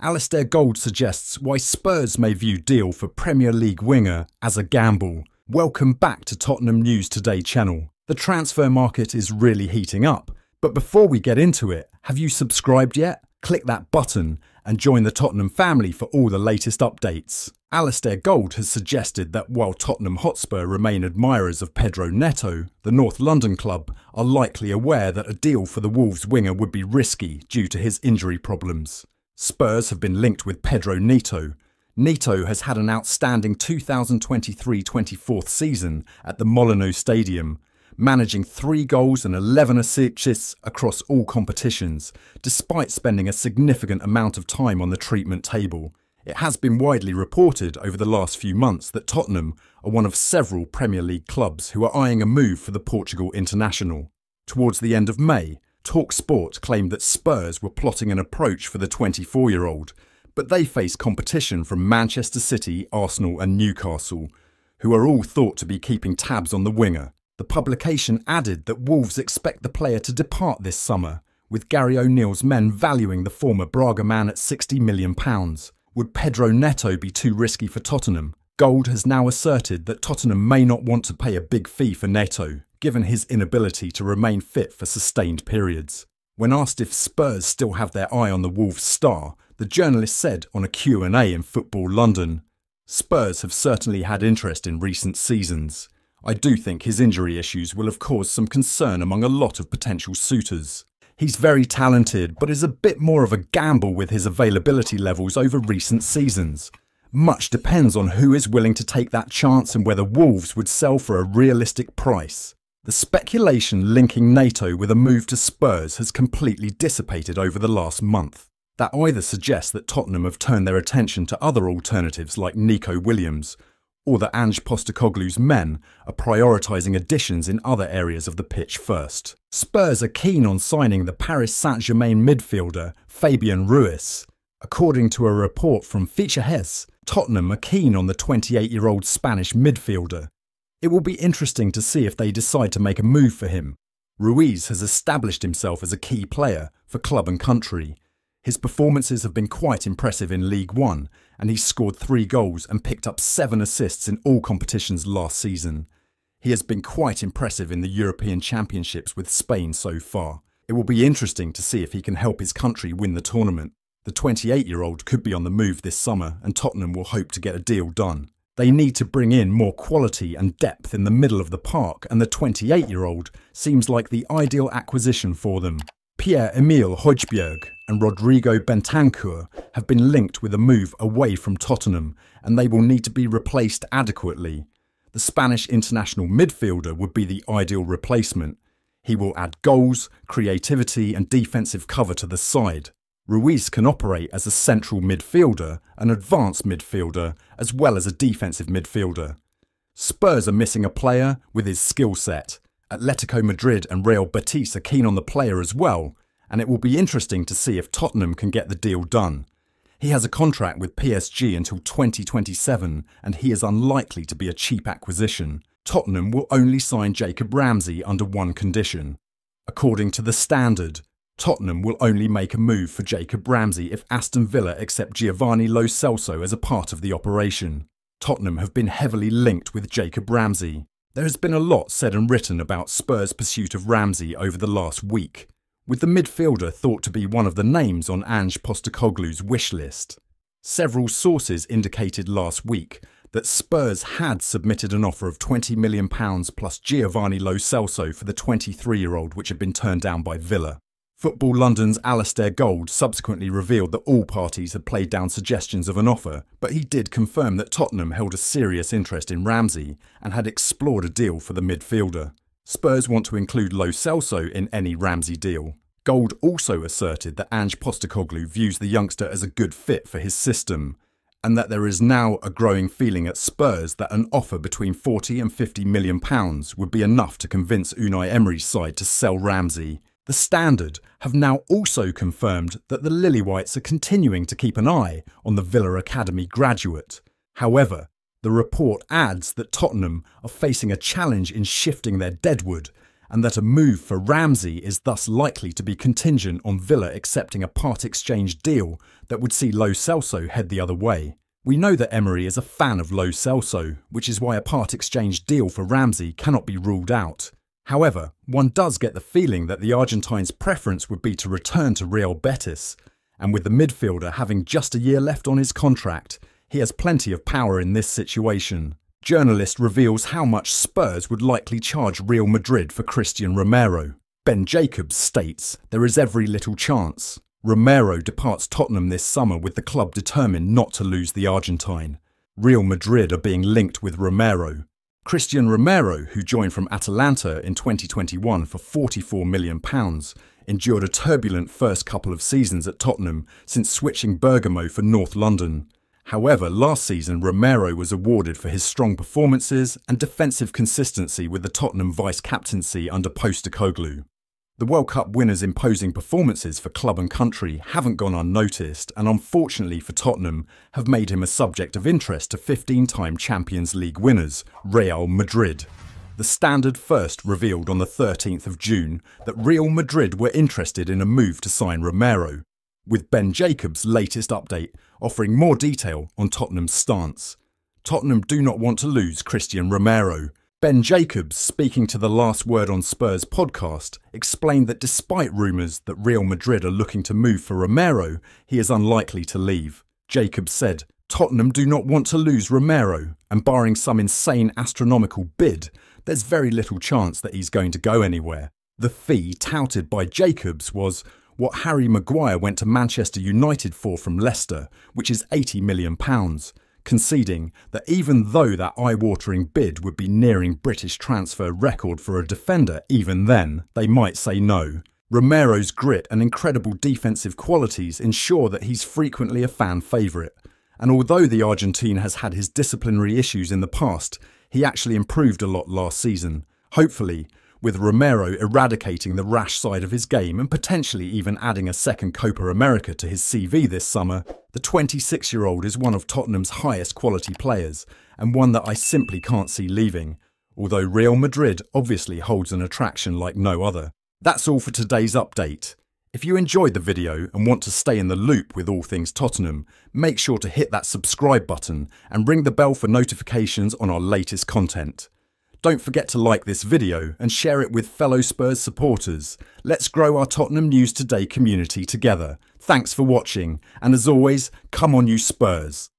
Alasdair Gold suggests why Spurs may view deal for Premier League winger as a gamble. Welcome back to Tottenham News Today channel. The transfer market is really heating up. But before we get into it, have you subscribed yet? Click that button and join the Tottenham family for all the latest updates. Alasdair Gold has suggested that while Tottenham Hotspur remain admirers of Pedro Neto, the North London club are likely aware that a deal for the Wolves winger would be risky due to his injury problems. Spurs have been linked with Pedro Neto. Neto has had an outstanding 2023-24 season at the Molineux Stadium, managing 3 goals and 11 assists across all competitions, despite spending a significant amount of time on the treatment table. It has been widely reported over the last few months that Tottenham are one of several Premier League clubs who are eyeing a move for the Portugal international. Towards the end of May, TalkSport claimed that Spurs were plotting an approach for the 24-year-old, but they face competition from Manchester City, Arsenal and Newcastle, who are all thought to be keeping tabs on the winger. The publication added that Wolves expect the player to depart this summer, with Gary O'Neill's men valuing the former Braga man at £60 million. Would Pedro Neto be too risky for Tottenham? Gold has now asserted that Tottenham may not want to pay a big fee for Neto, given his inability to remain fit for sustained periods. When asked if Spurs still have their eye on the Wolves star, the journalist said on a Q&A in Football London, "Spurs have certainly had interest in recent seasons. I do think his injury issues will have caused some concern among a lot of potential suitors. He's very talented, but is a bit more of a gamble with his availability levels over recent seasons. Much depends on who is willing to take that chance and whether Wolves would sell for a realistic price." The speculation linking Neto with a move to Spurs has completely dissipated over the last month. That either suggests that Tottenham have turned their attention to other alternatives like Nico Williams, or that Ange Postecoglou's men are prioritising additions in other areas of the pitch first. Spurs are keen on signing the Paris Saint-Germain midfielder Fabian Ruiz. According to a report from COYS, Tottenham are keen on the 28-year-old Spanish midfielder. It will be interesting to see if they decide to make a move for him. Ruiz has established himself as a key player for club and country. His performances have been quite impressive in League One, and he's scored 3 goals and picked up 7 assists in all competitions last season. He has been quite impressive in the European Championships with Spain so far. It will be interesting to see if he can help his country win the tournament. The 28-year-old could be on the move this summer, and Tottenham will hope to get a deal done. They need to bring in more quality and depth in the middle of the park, and the 28-year-old seems like the ideal acquisition for them. Pierre-Emile Højbjerg and Rodrigo Bentancur have been linked with a move away from Tottenham, and they will need to be replaced adequately. The Spanish international midfielder would be the ideal replacement. He will add goals, creativity and defensive cover to the side. Ruiz can operate as a central midfielder, an advanced midfielder, as well as a defensive midfielder. Spurs are missing a player with his skill set. Atletico Madrid and Real Betis are keen on the player as well, and it will be interesting to see if Tottenham can get the deal done. He has a contract with PSG until 2027, and he is unlikely to be a cheap acquisition. Tottenham will only sign Jacob Ramsey under one condition. According to The Standard, Tottenham will only make a move for Jacob Ramsey if Aston Villa accept Giovanni Lo Celso as a part of the operation. Tottenham have been heavily linked with Jacob Ramsey. There has been a lot said and written about Spurs' pursuit of Ramsey over the last week, with the midfielder thought to be one of the names on Ange Postecoglou's wish list. Several sources indicated last week that Spurs had submitted an offer of £20 million plus Giovanni Lo Celso for the 23-year-old, which had been turned down by Villa. Football London's Alasdair Gold subsequently revealed that all parties had played down suggestions of an offer, but he did confirm that Tottenham held a serious interest in Ramsey and had explored a deal for the midfielder. Spurs want to include Lo Celso in any Ramsey deal. Gold also asserted that Ange Postecoglou views the youngster as a good fit for his system, and that there is now a growing feeling at Spurs that an offer between £40 and £50 million would be enough to convince Unai Emery's side to sell Ramsey. The Standard have now also confirmed that the Lilywhites are continuing to keep an eye on the Villa Academy graduate. However, the report adds that Tottenham are facing a challenge in shifting their deadwood, and that a move for Ramsey is thus likely to be contingent on Villa accepting a part-exchange deal that would see Lo Celso head the other way. We know that Emery is a fan of Lo Celso, which is why a part-exchange deal for Ramsey cannot be ruled out. However, one does get the feeling that the Argentine's preference would be to return to Real Betis, and with the midfielder having just a year left on his contract, he has plenty of power in this situation. Journalist reveals how much Spurs would likely charge Real Madrid for Christian Romero. Ben Jacobs states there is every little chance. Romero departs Tottenham this summer with the club determined not to lose the Argentine. Real Madrid are being linked with Romero. Christian Romero, who joined from Atalanta in 2021 for £44 million, endured a turbulent first couple of seasons at Tottenham since switching Bergamo for North London. However, last season Romero was awarded for his strong performances and defensive consistency with the Tottenham vice-captaincy under Postecoglou. The World Cup winners' imposing performances for club and country haven't gone unnoticed, and unfortunately for Tottenham have made him a subject of interest to 15-time Champions League winners, Real Madrid. The Standard first revealed on the 13th of June that Real Madrid were interested in a move to sign Romero, with Ben Jacobs' latest update offering more detail on Tottenham's stance. Tottenham do not want to lose Christian Romero. Ben Jacobs, speaking to the Last Word on Spurs podcast, explained that despite rumours that Real Madrid are looking to move for Romero, he is unlikely to leave. Jacobs said, "Tottenham do not want to lose Romero, and barring some insane astronomical bid, there's very little chance that he's going to go anywhere." The fee touted by Jacobs was what Harry Maguire went to Manchester United for from Leicester, which is £80 million, conceding that even though that eye-watering bid would be nearing British transfer record for a defender, even then, they might say no. Romero's grit and incredible defensive qualities ensure that he's frequently a fan favourite, and although the Argentine has had his disciplinary issues in the past, he actually improved a lot last season. Hopefully, with Romero eradicating the rash side of his game and potentially even adding a second Copa America to his CV this summer, the 26-year-old is one of Tottenham's highest quality players and one that I simply can't see leaving, although Real Madrid obviously holds an attraction like no other. That's all for today's update. If you enjoyed the video and want to stay in the loop with all things Tottenham, make sure to hit that subscribe button and ring the bell for notifications on our latest content. Don't forget to like this video and share it with fellow Spurs supporters. Let's grow our Tottenham News Today community together. Thanks for watching, and as always, come on you Spurs!